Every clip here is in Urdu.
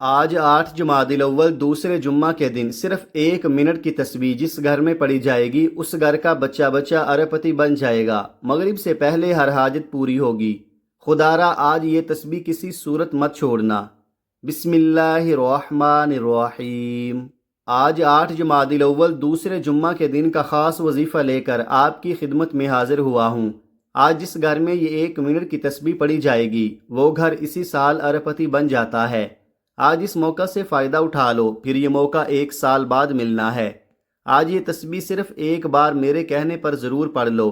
آج 8 الاول دوسرے جمعہ کے دن صرف 1 منٹ کی تسبیح جس گھر میں پڑھی جائے گی اس گھر کا بچہ بچہ اربپتی بن جائے گا۔ مغرب سے پہلے ہر حاجت پوری ہوگی۔ خدارا آج یہ تسبیح کسی صورت مت چھوڑنا۔ بسم اللہ الرحمن الرحیم۔ آج 8 دوسرے جمعہ کے دن کا خاص وظیفہ لے کر آپ کی خدمت میں حاضر ہوا ہوں۔ آج جس گھر میں یہ 1 منٹ کی تسبیح پڑھی جائے گی وہ گھر اسی سال اربپتی بن جاتا ہے۔ آج اس موقع سے فائدہ اٹھا لو، پھر یہ موقع 1 سال بعد ملنا ہے۔ آج یہ تسبیح صرف ایک بار میرے کہنے پر ضرور پڑھ لو۔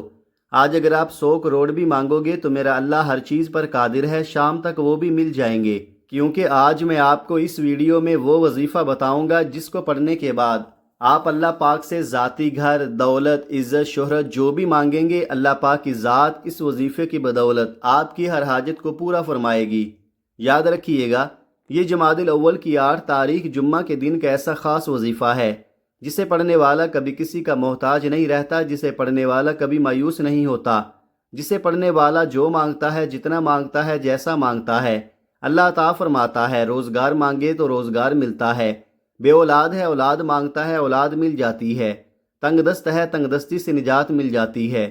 آج اگر آپ 100 کروڑ بھی مانگو گے تو میرا اللہ ہر چیز پر قادر ہے، شام تک وہ بھی مل جائیں گے، کیونکہ آج میں آپ کو اس ویڈیو میں وہ وظیفہ بتاؤں گا جس کو پڑھنے کے بعد آپ اللہ پاک سے ذاتی گھر، دولت، عزت، شہرت جو بھی مانگیں گے، اللہ پاک کی ذات اس وظیفے کی بدولت آپ کی ہر حاجت کو پورا فرمائے گی۔ یاد رکھیے گا، یہ جمادی الاول کی 8 تاریخ جمعہ کے دن کا ایسا خاص وظیفہ ہے جسے پڑھنے والا کبھی کسی کا محتاج نہیں رہتا، جسے پڑھنے والا کبھی مایوس نہیں ہوتا، جسے پڑھنے والا جو مانگتا ہے، جتنا مانگتا ہے، جیسا مانگتا ہے، اللہ عطا فرماتا ہے۔ روزگار مانگے تو روزگار ملتا ہے، بے اولاد ہے اولاد مانگتا ہے، اولاد مل جاتی ہے، تنگ دست ہے تنگ دستی سے نجات مل جاتی ہے۔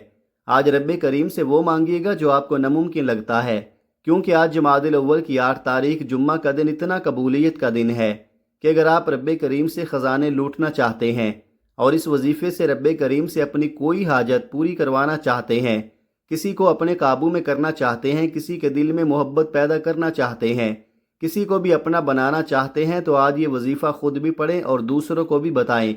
آج رب کریم سے وہ مانگیے گا جو آپ کو ناممکن لگتا ہے، کیونکہ آج جمادی الاول کی 8 تاریخ جمعہ کا دن اتنا قبولیت کا دن ہے کہ اگر آپ رب کریم سے خزانے لوٹنا چاہتے ہیں اور اس وظیفے سے رب کریم سے اپنی کوئی حاجت پوری کروانا چاہتے ہیں، کسی کو اپنے قابو میں کرنا چاہتے ہیں، کسی کے دل میں محبت پیدا کرنا چاہتے ہیں، کسی کو بھی اپنا بنانا چاہتے ہیں، تو آج یہ وظیفہ خود بھی پڑھیں اور دوسروں کو بھی بتائیں۔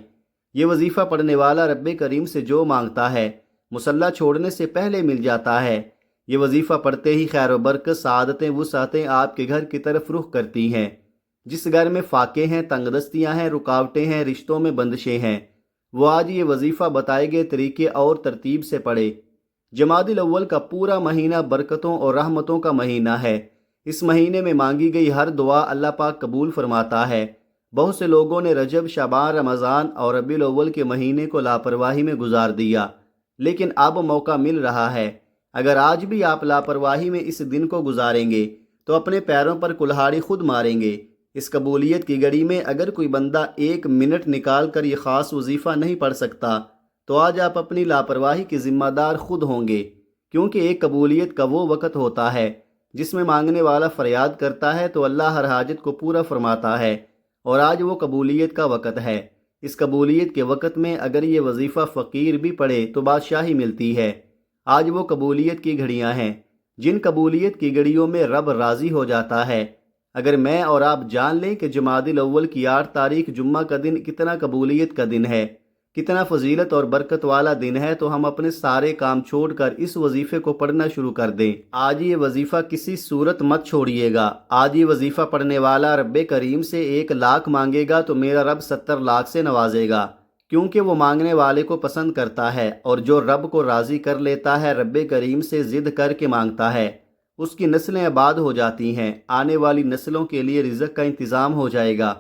یہ وظیفہ پڑھنے والا رب کریم سے جو مانگتا ہے مصلی چھوڑنے سے پہلے مل جاتا ہے۔ یہ وظیفہ پڑھتے ہی خیر و برکت، سعادتیں، وسعتیں آپ کے گھر کی طرف رخ کرتی ہیں۔ جس گھر میں فاقے ہیں، تنگ دستیاں ہیں، رکاوٹیں ہیں، رشتوں میں بندشیں ہیں، وہ آج یہ وظیفہ بتائے گئے طریقے اور ترتیب سے پڑھے۔ جمادی الاول کا پورا مہینہ برکتوں اور رحمتوں کا مہینہ ہے۔ اس مہینے میں مانگی گئی ہر دعا اللہ پاک قبول فرماتا ہے۔ بہت سے لوگوں نے رجب، شعبان، رمضان اور ربیع الاول کے مہینے کو لاپرواہی میں گزار دیا، لیکن اب موقع مل رہا ہے۔ اگر آج بھی آپ لاپرواہی میں اس دن کو گزاریں گے تو اپنے پیروں پر کلہاڑی خود ماریں گے۔ اس قبولیت کی گھڑی میں اگر کوئی بندہ 1 منٹ نکال کر یہ خاص وظیفہ نہیں پڑھ سکتا تو آج آپ اپنی لاپرواہی کے ذمہ دار خود ہوں گے، کیونکہ ایک قبولیت کا وہ وقت ہوتا ہے جس میں مانگنے والا فریاد کرتا ہے تو اللہ ہر حاجت کو پورا فرماتا ہے، اور آج وہ قبولیت کا وقت ہے۔ اس قبولیت کے وقت میں اگر یہ وظیفہ فقیر بھی پڑھے تو بادشاہی ملتی ہے۔ آج وہ قبولیت کی گھڑیاں ہیں جن قبولیت کی گھڑیوں میں رب راضی ہو جاتا ہے۔ اگر میں اور آپ جان لیں کہ جمادی الاول کی 8 تاریخ جمعہ کا دن کتنا قبولیت کا دن ہے، کتنا فضیلت اور برکت والا دن ہے، تو ہم اپنے سارے کام چھوڑ کر اس وظیفے کو پڑھنا شروع کر دیں۔ آج یہ وظیفہ کسی صورت مت چھوڑیے گا۔ آج یہ وظیفہ پڑھنے والا رب کریم سے 1 لاکھ مانگے گا تو میرا رب 70 لاکھ سے نوازے گا، کیونکہ وہ مانگنے والے کو پسند کرتا ہے، اور جو رب کو راضی کر لیتا ہے، رب کریم سے ضد کر کے مانگتا ہے، اس کی نسلیں آباد ہو جاتی ہیں، آنے والی نسلوں کے لیے رزق کا انتظام ہو جائے گا۔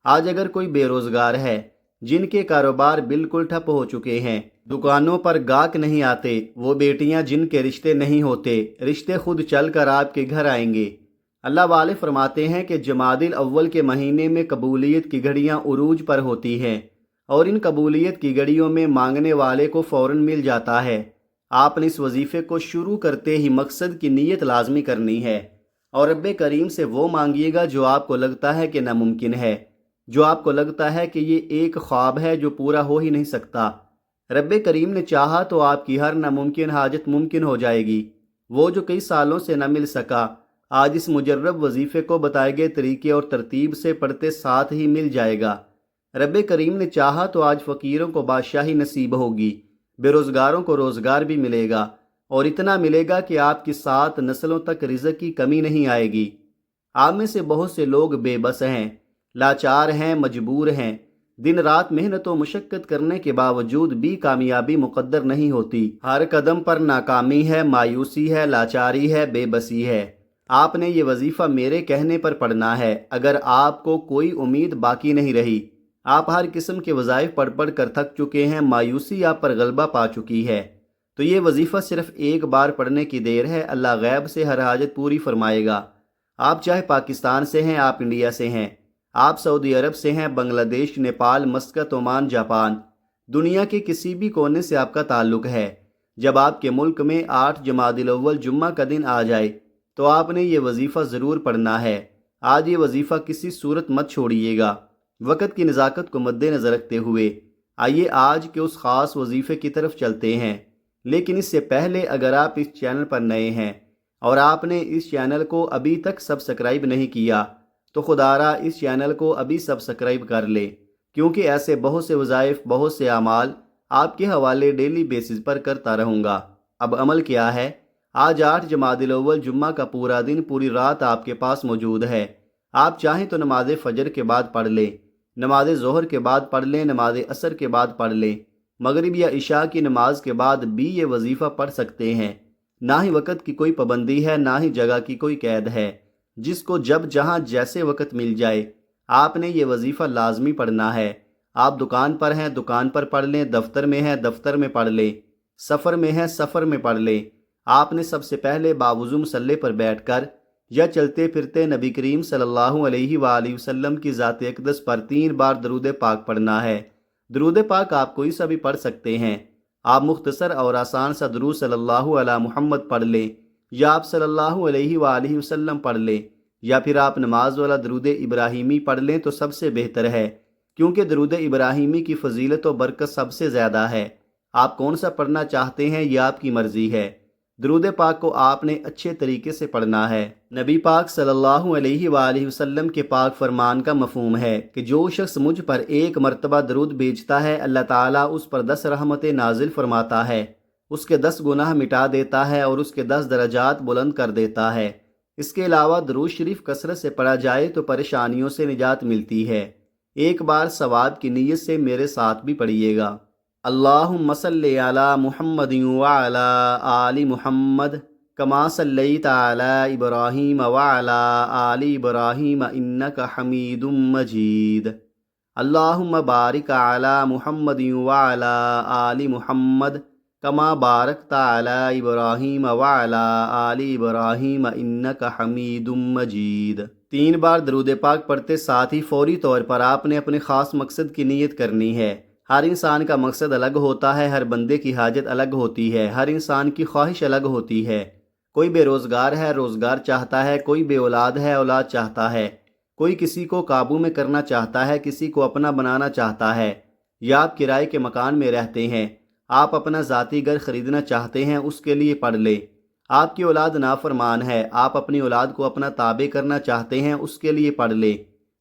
آج اگر کوئی بے روزگار ہے، جن کے کاروبار بالکل ٹھپ ہو چکے ہیں، دکانوں پر گاہک نہیں آتے، وہ بیٹیاں جن کے رشتے نہیں ہوتے، رشتے خود چل کر آپ کے گھر آئیں گے۔ اللہ والے فرماتے ہیں کہ جمادی الاول کے مہینے میں قبولیت کی گھڑیاں عروج پر ہوتی ہیں، اور ان قبولیت کی گھڑیوں میں مانگنے والے کو فوراً مل جاتا ہے۔ آپ نے اس وظیفے کو شروع کرتے ہی مقصد کی نیت لازمی کرنی ہے، اور رب کریم سے وہ مانگیے گا جو آپ کو لگتا ہے کہ ناممکن ہے، جو آپ کو لگتا ہے کہ یہ ایک خواب ہے جو پورا ہو ہی نہیں سکتا۔ رب کریم نے چاہا تو آپ کی ہر ناممکن حاجت ممکن ہو جائے گی۔ وہ جو کئی سالوں سے نہ مل سکا، آج اس مجرب وظیفے کو بتائے گئے طریقے اور ترتیب سے پڑھتے ساتھ ہی مل جائے گا۔ رب کریم نے چاہا تو آج فقیروں کو بادشاہی نصیب ہوگی، بے روزگاروں کو روزگار بھی ملے گا، اور اتنا ملے گا کہ آپ کی 7 نسلوں تک رزق کی کمی نہیں آئے گی۔ آپ میں سے بہت سے لوگ بے بس ہیں، لاچار ہیں، مجبور ہیں، دن رات محنت و مشقت کرنے کے باوجود بھی کامیابی مقدر نہیں ہوتی، ہر قدم پر ناکامی ہے، مایوسی ہے، لاچاری ہے، بے بسی ہے۔ آپ نے یہ وظیفہ میرے کہنے پر پڑھنا ہے۔ اگر آپ کو کوئی امید باقی نہیں رہی، آپ ہر قسم کے وظائف پڑھ پڑھ کر تھک چکے ہیں، مایوسی آپ پر غلبہ پا چکی ہے، تو یہ وظیفہ صرف ایک بار پڑھنے کی دیر ہے، اللہ غیب سے ہر حاجت پوری فرمائے گا۔ آپ چاہے پاکستان سے ہیں، آپ انڈیا سے ہیں، آپ سعودی عرب سے ہیں، بنگلہ دیش، نیپال، مسقط، عمان، جاپان، دنیا کے کسی بھی کونے سے آپ کا تعلق ہے، جب آپ کے ملک میں 8 جمادی الاول جمعہ کا دن آ جائے تو آپ نے یہ وظیفہ ضرور پڑھنا ہے۔ آج یہ وظیفہ کسی صورت مت چھوڑیے گا۔ وقت کی نزاکت کو مد نظر رکھتے ہوئے آئیے آج کے اس خاص وظیفے کی طرف چلتے ہیں، لیکن اس سے پہلے اگر آپ اس چینل پر نئے ہیں اور آپ نے اس چینل کو ابھی تک سبسکرائب نہیں کیا تو خدارا اس چینل کو ابھی سبسکرائب کر لے، کیونکہ ایسے بہت سے وظائف، بہت سے اعمال آپ کے حوالے ڈیلی بیسز پر کرتا رہوں گا۔ اب عمل کیا ہے؟ آج 8 جمادی الاول جمعہ کا پورا دن، پوری رات آپ کے پاس موجود ہے۔ آپ چاہیں تو نماز فجر کے بعد پڑھ لیں، نماز ظہر کے بعد پڑھ لیں، نماز عصر کے بعد پڑھ لیں، مغرب یا عشاء کی نماز کے بعد بھی یہ وظیفہ پڑھ سکتے ہیں۔ نہ ہی وقت کی کوئی پابندی ہے، نہ ہی جگہ کی کوئی قید ہے، جس کو جب جہاں جیسے وقت مل جائے آپ نے یہ وظیفہ لازمی پڑھنا ہے۔ آپ دکان پر ہیں، دکان پر پڑھ لیں، دفتر میں ہیں، دفتر میں پڑھ لیں، سفر میں ہیں، سفر میں پڑھ لیں۔ آپ نے سب سے پہلے باوضو مصلی پر بیٹھ کر یا چلتے پھرتے نبی کریم صلی اللہ علیہ وآلہ وسلم کی ذات اقدس پر 3 بار درود پاک پڑھنا ہے۔ درود پاک آپ کوئی سا بھی پڑھ سکتے ہیں۔ آپ مختصر اور آسان سا درود صلی اللہ علی محمد پڑھ لیں، یا آپ صلی اللہ علیہ وآلہ وسلم پڑھ لیں، یا پھر آپ نماز والا درود ابراہیمی پڑھ لیں تو سب سے بہتر ہے، کیونکہ درود ابراہیمی کی فضیلت و برکت سب سے زیادہ ہے۔ آپ کون سا پڑھنا چاہتے ہیں یہ آپ کی مرضی ہے۔ درود پاک کو آپ نے اچھے طریقے سے پڑھنا ہے۔ نبی پاک صلی اللہ علیہ وآلہ وسلم کے پاک فرمان کا مفہوم ہے کہ جو شخص مجھ پر 1 مرتبہ درود بھیجتا ہے، اللہ تعالیٰ اس پر 10 رحمتیں نازل فرماتا ہے، اس کے 10 گناہ مٹا دیتا ہے اور اس کے 10 درجات بلند کر دیتا ہے۔ اس کے علاوہ درود شریف کثرت سے پڑھا جائے تو پریشانیوں سے نجات ملتی ہے۔ ایک بار ثواب کی نیت سے میرے ساتھ بھی پڑھیے گا۔ اللہم صلی علی محمد وعلی آل محمد کما صلیت علی ابراہیم وعلی آل ابراہیم انک حمید مجید۔ اللہم بارک علی محمد وعلی آل محمد کما بارکت علی ابراہیم وعلی آل ابراہیم انک حمید مجید۔ 3 بار درود پاک پڑھتے ساتھ ہی فوری طور پر آپ نے اپنے خاص مقصد کی نیت کرنی ہے۔ ہر انسان کا مقصد الگ ہوتا ہے، ہر بندے کی حاجت الگ ہوتی ہے، ہر انسان کی خواہش الگ ہوتی ہے۔ کوئی بے روزگار ہے، روزگار چاہتا ہے، کوئی بے اولاد ہے، اولاد چاہتا ہے، کوئی کسی کو قابو میں کرنا چاہتا ہے، کسی کو اپنا بنانا چاہتا ہے، یا آپ کرائے کے مکان میں رہتے ہیں، آپ اپنا ذاتی گھر خریدنا چاہتے ہیں، اس کے لیے پڑھ لے۔ آپ کی اولاد نافرمان ہے، آپ اپنی اولاد کو اپنا تابع کرنا چاہتے ہیں، اس کے لیے پڑھ لے۔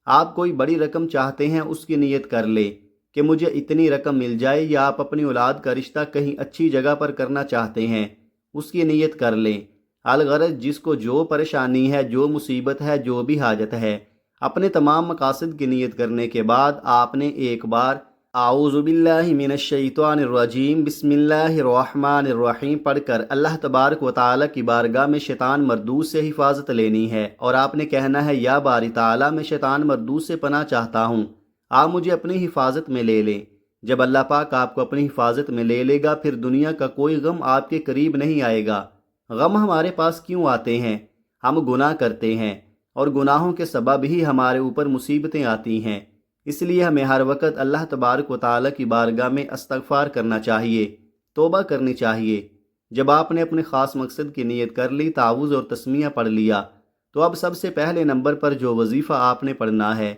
آپ کوئی بڑی رقم چاہتے ہیں، اس کی نیت کر لے کہ مجھے اتنی رقم مل جائے، یا آپ اپنی اولاد کا رشتہ کہیں اچھی جگہ پر کرنا چاہتے ہیں، اس کی نیت کر لیں۔ الغرض جس کو جو پریشانی ہے، جو مصیبت ہے، جو بھی حاجت ہے، اپنے تمام مقاصد کی نیت کرنے کے بعد آپ نے ایک بار اعوذ باللہ من الشیطان الرجیم بسم اللہ الرحمن الرحیم پڑھ کر اللہ تبارک و تعالیٰ کی بارگاہ میں شیطان مردود سے حفاظت لینی ہے، اور آپ نے کہنا ہے یا باری تعالیٰ میں شیطان مردود سے پناہ چاہتا ہوں، آپ مجھے اپنی حفاظت میں لے لیں۔ جب اللہ پاک آپ کو اپنی حفاظت میں لے لے گا پھر دنیا کا کوئی غم آپ کے قریب نہیں آئے گا۔ غم ہمارے پاس کیوں آتے ہیں؟ ہم گناہ کرتے ہیں اور گناہوں کے سبب ہی ہمارے اوپر مصیبتیں آتی ہیں، اس لیے ہمیں ہر وقت اللہ تبارک و تعالیٰ کی بارگاہ میں استغفار کرنا چاہیے، توبہ کرنی چاہیے۔ جب آپ نے اپنے خاص مقصد کی نیت کر لی، تعوذ اور تسمیہ پڑھ لیا، تو اب سب سے پہلے نمبر پر جو وظیفہ آپ نے پڑھنا ہے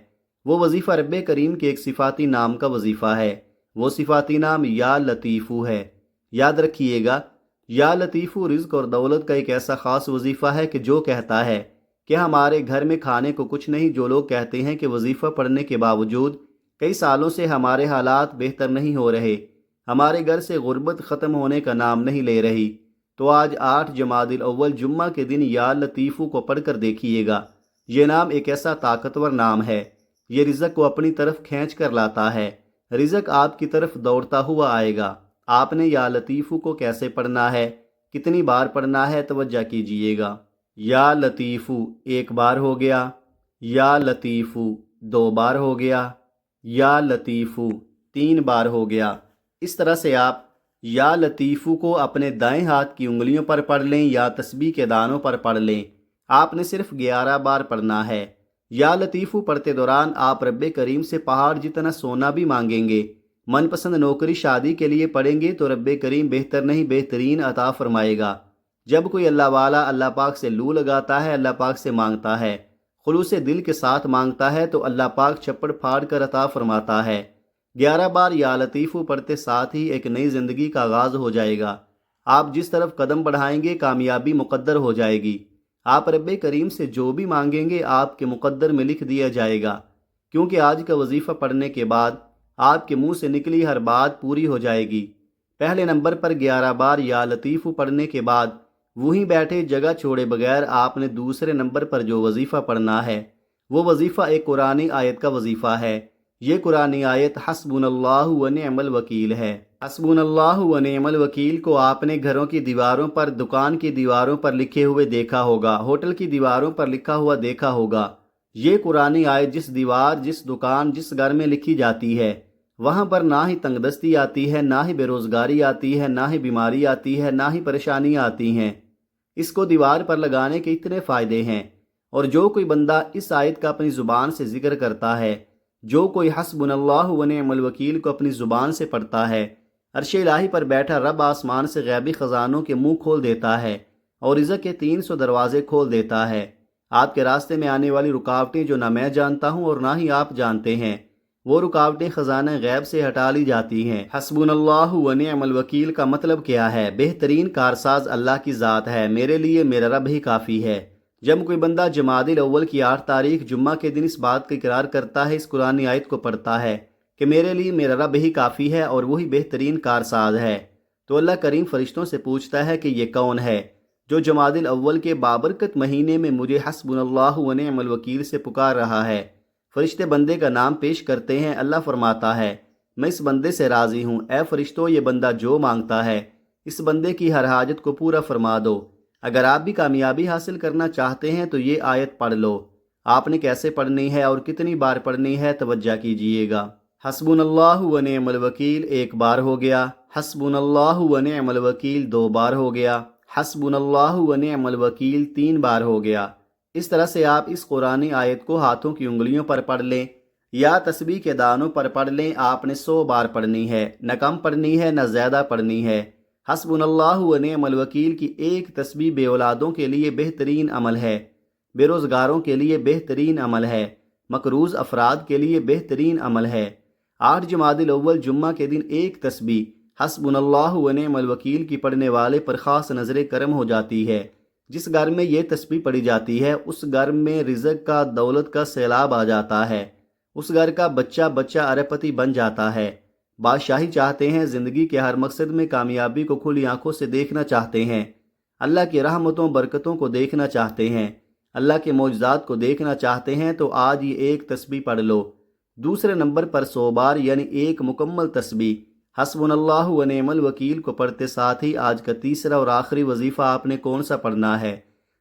وہ وظیفہ رب کریم کے ایک صفاتی نام کا وظیفہ ہے۔ وہ صفاتی نام یا لطیفو ہے۔ یاد رکھیے گا، یا لطیفو رزق اور دولت کا ایک ایسا خاص وظیفہ ہے کہ جو کہتا ہے کہ ہمارے گھر میں کھانے کو کچھ نہیں، جو لوگ کہتے ہیں کہ وظیفہ پڑھنے کے باوجود کئی سالوں سے ہمارے حالات بہتر نہیں ہو رہے، ہمارے گھر سے غربت ختم ہونے کا نام نہیں لے رہی، تو آج 8 جمادی الاول جمعہ کے دن یا لطیفو کو پڑھ کر دیکھیے گا۔ یہ نام ایک ایسا طاقتور نام ہے، یہ رزق کو اپنی طرف کھینچ کر لاتا ہے، رزق آپ کی طرف دوڑتا ہوا آئے گا۔ آپ نے یا لطیفو کو کیسے پڑھنا ہے، کتنی بار پڑھنا ہے، توجہ کیجئے گا۔ یا لطیفو 1 بار ہو گیا، یا لطیفو 2 بار ہو گیا، یا لطیفو 3 بار ہو گیا۔ اس طرح سے آپ یا لطیفو کو اپنے دائیں ہاتھ کی انگلیوں پر پڑھ لیں یا تسبیح کے دانوں پر پڑھ لیں۔ آپ نے صرف 11 بار پڑھنا ہے۔ یا لطیفو پڑھتے دوران آپ رب کریم سے پہاڑ جتنا سونا بھی مانگیں گے، من پسند نوکری شادی کے لیے پڑھیں گے تو رب کریم بہتر نہیں بہترین عطا فرمائے گا۔ جب کوئی اللہ والا اللہ پاک سے لو لگاتا ہے، اللہ پاک سے مانگتا ہے، خلوص دل کے ساتھ مانگتا ہے تو اللہ پاک چپڑ پھاڑ کر عطا فرماتا ہے۔ 11 بار یا لطیفو پڑھتے ساتھ ہی ایک نئی زندگی کا آغاز ہو جائے گا۔ آپ جس طرف قدم بڑھائیں گے کامیابی مقدر ہو جائے گی۔ آپ رب کریم سے جو بھی مانگیں گے آپ کے مقدر میں لکھ دیا جائے گا، کیونکہ آج کا وظیفہ پڑھنے کے بعد آپ کے منہ سے نکلی ہر بات پوری ہو جائے گی۔ پہلے نمبر پر 11 بار یا لطیفو پڑھنے کے بعد وہیں بیٹھے جگہ چھوڑے بغیر آپ نے دوسرے نمبر پر جو وظیفہ پڑھنا ہے وہ وظیفہ ایک قرآنی آیت کا وظیفہ ہے۔ یہ قرآنی آیت حسبنا اللہ و نعم الوکیل ہے۔ حسبنا اللہ و نعم الوکیل کو آپ نے گھروں کی دیواروں پر، دکان کی دیواروں پر لکھے ہوئے دیکھا ہوگا، ہوٹل کی دیواروں پر لکھا ہوا دیکھا ہوگا۔ یہ قرآنی آیت جس دیوار، جس دکان، جس گھر میں لکھی جاتی ہے وہاں پر نہ ہی تنگ دستی آتی ہے، نہ ہی بے روزگاری آتی ہے، نہ ہی بیماری آتی ہے، نہ ہی پریشانیاں آتی ہیں۔ اس کو دیوار پر لگانے کے اتنے فائدے ہیں، اور جو کوئی بندہ اس آیت کا اپنی زبان سے ذکر کرتا ہے، جو کوئی حسبنا اللہ و نعم الوکیل کو اپنی زبان سے پڑھتا ہے، عرش الہی پر بیٹھا رب آسمان سے غیبی خزانوں کے منہ کھول دیتا ہے اور رزق کے 300 دروازے کھول دیتا ہے۔ آپ کے راستے میں آنے والی رکاوٹیں جو نہ میں جانتا ہوں اور نہ ہی آپ جانتے ہیں، وہ رکاوٹیں خزانہ غیب سے ہٹا لی جاتی ہیں۔ حسبنا اللہ و نعم الوکیل کا مطلب کیا ہے؟ بہترین کارساز اللہ کی ذات ہے، میرے لیے میرا رب ہی کافی ہے۔ جب کوئی بندہ جمادی الاول کی 8 تاریخ جمعہ کے دن اس بات کا اقرار کرتا ہے، اس قرآنی آیت کو پڑھتا ہے کہ میرے لیے میرا رب ہی کافی ہے اور وہی بہترین کارساز ہے، تو اللہ کریم فرشتوں سے پوچھتا ہے کہ یہ کون ہے جو جمادی الاول کے بابرکت مہینے میں مجھے حسبنا اللہ و نعم الوکیل سے پکار رہا ہے۔ فرشتے بندے کا نام پیش کرتے ہیں، اللہ فرماتا ہے میں اس بندے سے راضی ہوں، اے فرشتوں یہ بندہ جو مانگتا ہے اس بندے کی ہر حاجت کو پورا فرما دو۔ اگر آپ بھی کامیابی حاصل کرنا چاہتے ہیں تو یہ آیت پڑھ لو۔ آپ نے کیسے پڑھنی ہے اور کتنی بار پڑھنی ہے توجہ کیجئے گا۔ حسبنا اللہ و نعم الوکیل 1 بار ہو گیا، حسبنا اللہ و نعم الوکیل 2 بار ہو گیا، حسبنا اللہ و نعم الوکیل 3 بار ہو گیا۔ اس طرح سے آپ اس قرآنی آیت کو ہاتھوں کی انگلیوں پر پڑھ لیں یا تسبیح کے دانوں پر پڑھ لیں۔ آپ نے 100 بار پڑھنی ہے، نہ کم پڑھنی ہے نہ زیادہ پڑھنی ہے۔ حسبنا اللہ و نعم الوکیل کی ایک تسبیح بے اولادوں کے لیے بہترین عمل ہے، بے روزگاروں کے لیے بہترین عمل ہے، مقروض افراد کے لیے بہترین عمل ہے۔ 8 جمادی الاول جمعہ کے دن ایک تسبیح حسبنا اللہ و نعم الوکیل کی پڑھنے والے پر خاص نظر کرم ہو جاتی ہے۔ جس گھر میں یہ تسبیح پڑھی جاتی ہے اس گھر میں رزق کا، دولت کا سیلاب آ جاتا ہے، اس گھر کا بچہ بچہ اربپتی بن جاتا ہے۔ بادشاہی چاہتے ہیں، زندگی کے ہر مقصد میں کامیابی کو کھلی آنکھوں سے دیکھنا چاہتے ہیں، اللہ کی رحمتوں برکتوں کو دیکھنا چاہتے ہیں، اللہ کے معجزات کو دیکھنا چاہتے ہیں تو آج یہ ایک تسبیح پڑھ لو۔ دوسرے نمبر پر 100 بار یعنی ایک مکمل تسبیح حسبنا اللہ و نعم الوکیل کو پڑھتے ساتھ ہی آج کا تیسرا اور آخری وظیفہ آپ نے کون سا پڑھنا ہے؟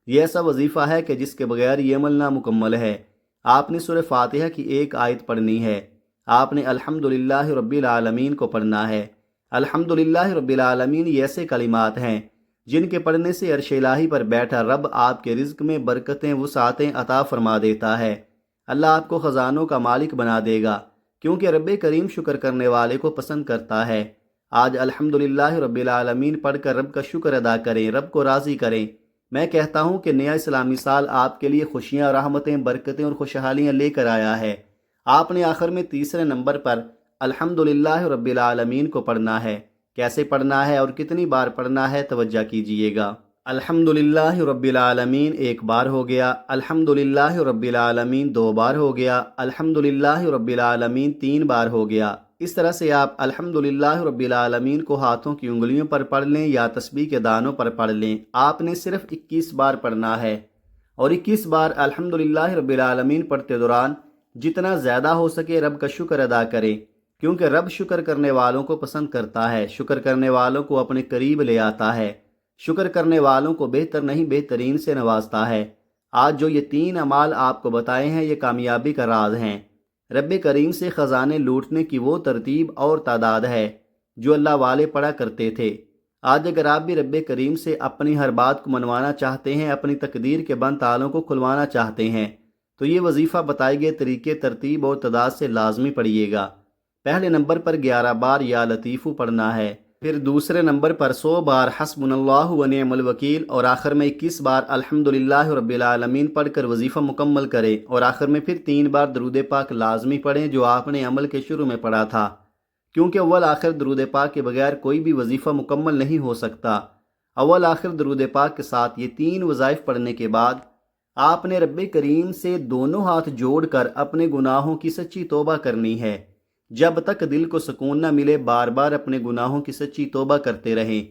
یہ ایسا وظیفہ ہے کہ جس کے بغیر یہ عمل نامکمل ہے۔ آپ نے سورہ فاتحہ کی ایک آیت پڑھنی ہے۔ آپ نے الحمدللہ رب العالمین کو پڑھنا ہے۔ الحمدللہ رب العالمین یہ ایسے کلمات ہیں جن کے پڑھنے سے عرش الہی پر بیٹھا رب آپ کے رزق میں برکتیں، وسعتیں عطا فرما دیتا ہے۔ اللہ آپ کو خزانوں کا مالک بنا دے گا، کیونکہ رب کریم شکر کرنے والے کو پسند کرتا ہے۔ آج الحمدللہ رب العالمین پڑھ کر رب کا شکر ادا کریں، رب کو راضی کریں۔ میں کہتا ہوں کہ نیا اسلامی سال آپ کے لیے خوشیاں، رحمتیں، برکتیں اور خوشحالیاں لے کر آیا ہے۔ آپ نے آخر میں تیسرے نمبر پر الحمدللہ رب العالمین کو پڑھنا ہے۔ کیسے پڑھنا ہے اور کتنی بار پڑھنا ہے توجہ کیجئے گا۔ الحمدللہ رب العالمین 1 بار ہو گیا، الحمدللہ رب العالمین 2 بار ہو گیا، الحمدللہ رب العالمین 3 بار ہو گیا۔ اس طرح سے آپ الحمدللہ رب العالمین کو ہاتھوں کی انگلیوں پر پڑھ لیں یا تسبیح کے دانوں پر پڑھ لیں۔ آپ نے صرف 21 بار پڑھنا ہے، اور 21 بار الحمدللہ رب العالمین پڑھتے دوران جتنا زیادہ ہو سکے رب کا شکر ادا کریں، کیونکہ رب شکر کرنے والوں کو پسند کرتا ہے، شکر کرنے والوں کو اپنے قریب لے آتا ہے، شکر کرنے والوں کو بہتر نہیں بہترین سے نوازتا ہے۔ آج جو یہ 3 اعمال آپ کو بتائے ہیں یہ کامیابی کا راز ہیں۔ رب کریم سے خزانے لوٹنے کی وہ ترتیب اور تعداد ہے جو اللہ والے پڑھا کرتے تھے۔ آج اگر آپ بھی رب کریم سے اپنی ہر بات کو منوانا چاہتے ہیں، اپنی تقدیر کے بند تالوں کو کھلوانا چاہتے ہیں، تو یہ وظیفہ بتائے گئے طریقے، ترتیب اور تعداد سے لازمی پڑھیے گا۔ پہلے نمبر پر 11 بار یا لطیفو پڑھنا ہے، پھر دوسرے نمبر پر 100 بار حسبنا اللہ و نعم الوکیل، اور آخر میں 21 بار الحمدللہ رب العالمین پڑھ کر وظیفہ مکمل کریں، اور آخر میں پھر 3 بار درود پاک لازمی پڑھیں جو آپ نے عمل کے شروع میں پڑھا تھا، کیونکہ اول آخر درود پاک کے بغیر کوئی بھی وظیفہ مکمل نہیں ہو سکتا۔ اول آخر درود پاک کے ساتھ یہ 3 وظائف پڑھنے کے بعد آپ نے رب کریم سے دونوں ہاتھ جوڑ کر اپنے گناہوں کی سچی توبہ کرنی ہے۔ جب تک دل کو سکون نہ ملے بار بار اپنے گناہوں کی سچی توبہ کرتے رہیں۔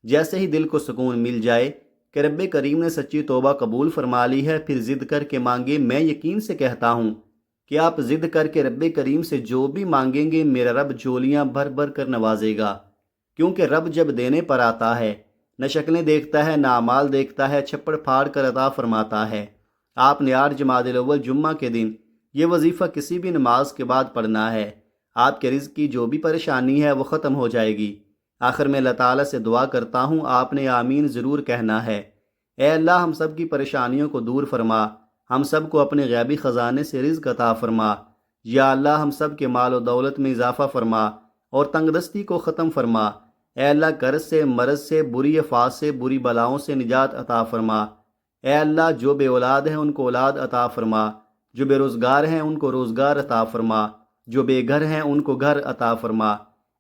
جیسے ہی دل کو سکون مل جائے کہ رب کریم نے سچی توبہ قبول فرما لی ہے، پھر ضد کر کے مانگے۔ میں یقین سے کہتا ہوں کہ آپ ضد کر کے رب کریم سے جو بھی مانگیں گے میرا رب جھولیاں بھر بھر کر نوازے گا، کیونکہ رب جب دینے پر آتا ہے نہ شکلیں دیکھتا ہے نہ اعمال دیکھتا ہے، چھپڑ پھاڑ کر عطا فرماتا ہے۔ آپ نے 8 جمادی الاول جمعہ کے دن یہ وظیفہ کسی بھی نماز کے بعد پڑھنا ہے۔ آپ کے رزق کی جو بھی پریشانی ہے وہ ختم ہو جائے گی۔ آخر میں اللہ تعالیٰ سے دعا کرتا ہوں، آپ نے آمین ضرور کہنا ہے۔ اے اللہ ہم سب کی پریشانیوں کو دور فرما، ہم سب کو اپنے غیبی خزانے سے رزق عطا فرما۔ یا اللہ ہم سب کے مال و دولت میں اضافہ فرما اور تنگ دستی کو ختم فرما۔ اے اللہ قرض سے، مرض سے، بری افات سے، بری بلاؤں سے نجات عطا فرما۔ اے اللہ جو بے اولاد ہیں ان کو اولاد عطا فرما، جو بے روزگار ہیں ان کو روزگار عطا فرما، جو بے گھر ہیں ان کو گھر عطا فرما۔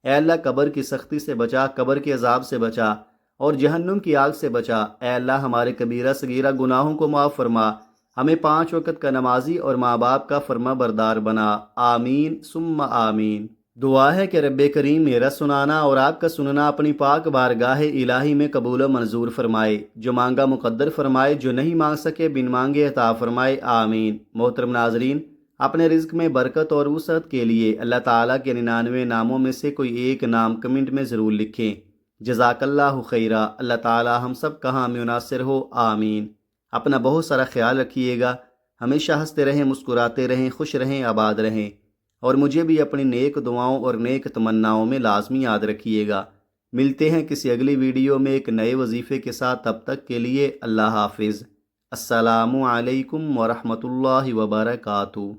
اے اللہ قبر کی سختی سے بچا، قبر کے عذاب سے بچا اور جہنم کی آگ سے بچا۔ اے اللہ ہمارے کبیرہ صغیرہ گناہوں کو معاف فرما، ہمیں 5 وقت کا نمازی اور ماں باپ کا فرما بردار بنا۔ آمین ثم آمین۔ دعا ہے کہ رب کریم میرا سنانا اور آپ کا سننا اپنی پاک بارگاہ الہی میں قبول و منظور فرمائے، جو مانگا مقدر فرمائے، جو نہیں مانگ سکے بن مانگے عطا فرمائے۔ آمین۔ محترم ناظرین، اپنے رزق میں برکت اور وسعت کے لیے اللہ تعالیٰ کے 99 ناموں میں سے کوئی ایک نام کمنٹ میں ضرور لکھیں۔ جزاک اللہ خیرہ۔ اللہ تعالیٰ ہم سب کا حامی و ناصر ہو۔ آمین۔ اپنا بہت سارا خیال رکھیے گا، ہمیشہ ہنستے رہیں، مسکراتے رہیں، خوش رہیں، آباد رہیں، اور مجھے بھی اپنی نیک دعاؤں اور نیک تمناؤں میں لازمی یاد رکھیے گا۔ ملتے ہیں کسی اگلی ویڈیو میں ایک نئے وظیفے کے ساتھ، تب تک کے لیے اللہ حافظ۔ السلام علیکم ورحمۃ اللہ وبرکاتہ۔